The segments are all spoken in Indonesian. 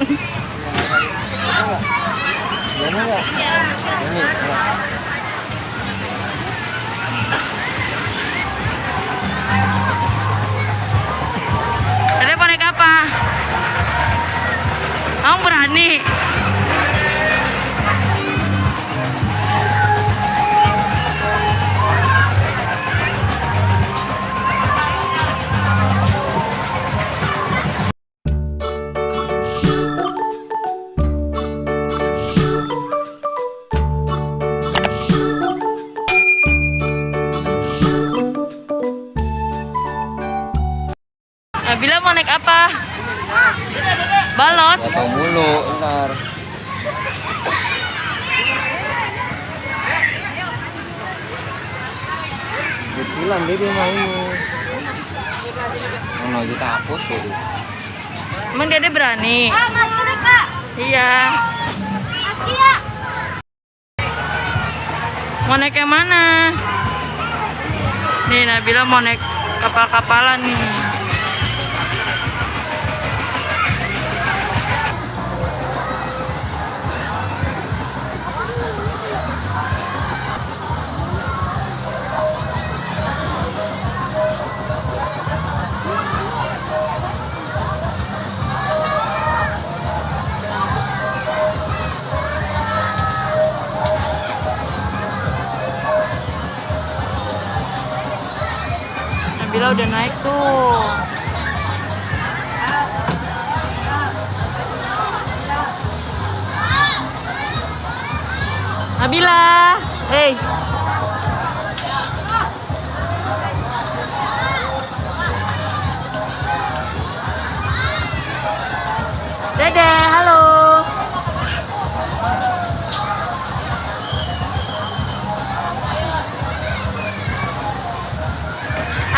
Tadi mau naik apa? Kamu berani? Nabila mau naik apa? Balot? Atau mulu, ntar. Betulan dia main. Mau lagi takut tuh. Emang Dede berani? Mas Kia, Kak. Iya. Mas Kia. Mau naik yang mana? Nih Nabila mau naik kapal-kapalan nih. Nabila udah naik tuh. Nabila, hey. Dede, halo.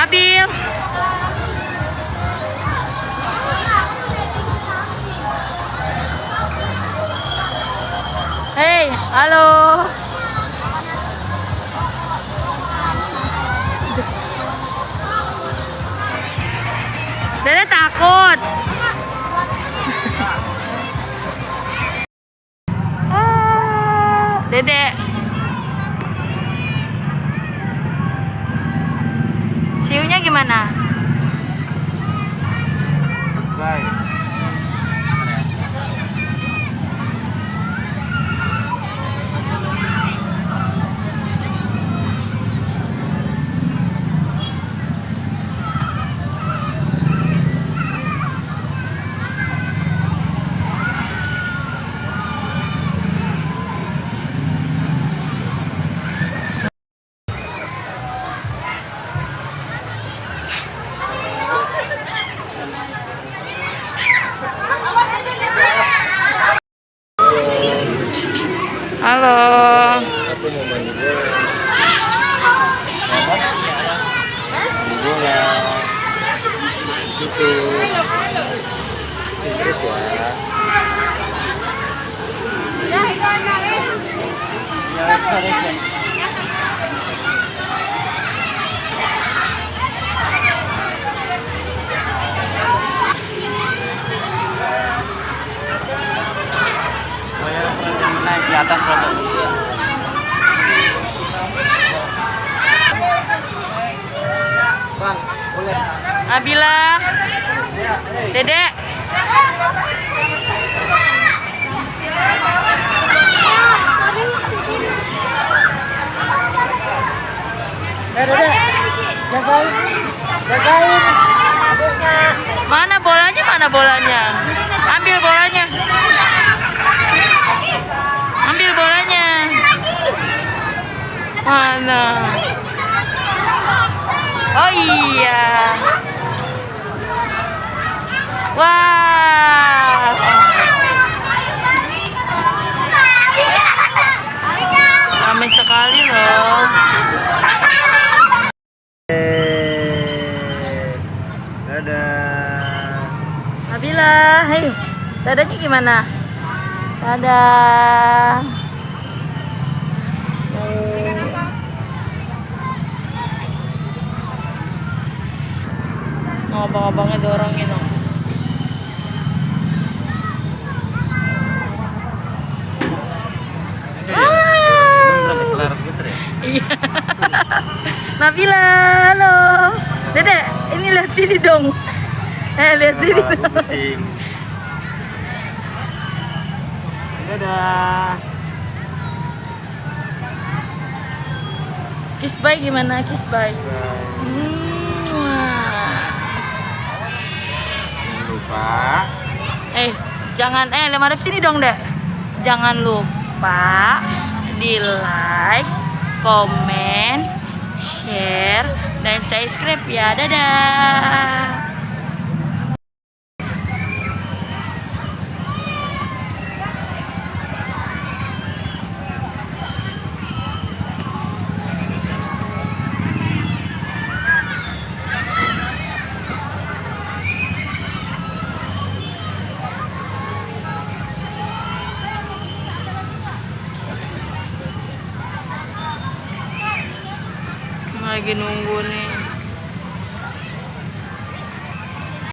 Abil. Hey, halo. Dede takut. Dede. Siunya gimana? Baik. Halo. Aku mau mandi bola. Mandi bola. Gitu. Terus ya. Naik di atas berapa? Bang, boleh. Nabila. Dede. Dede. Jagain. Jagain. Mana bolanya? Mana bolanya? Ambil bolanya. Ambil bolanya. Mana? Oh iya. Wah. Ramai sekali loh. Dadah. Nabila, ayo. Dadanya gimana? Dadah. Oh, abang-abangnya dorongin dong. Nabila, halo. Dedek, ini lihat sini dong. Lihat sini dong. Kucing. Dadah. Kiss bye gimana? Kiss bye. Bye. Mwah. Jangan lupa. Jangan Lemarif sini dong, Dek. Jangan lupa di like, komen, share, dan subscribe ya. Dadah. Lagi nunggu nih.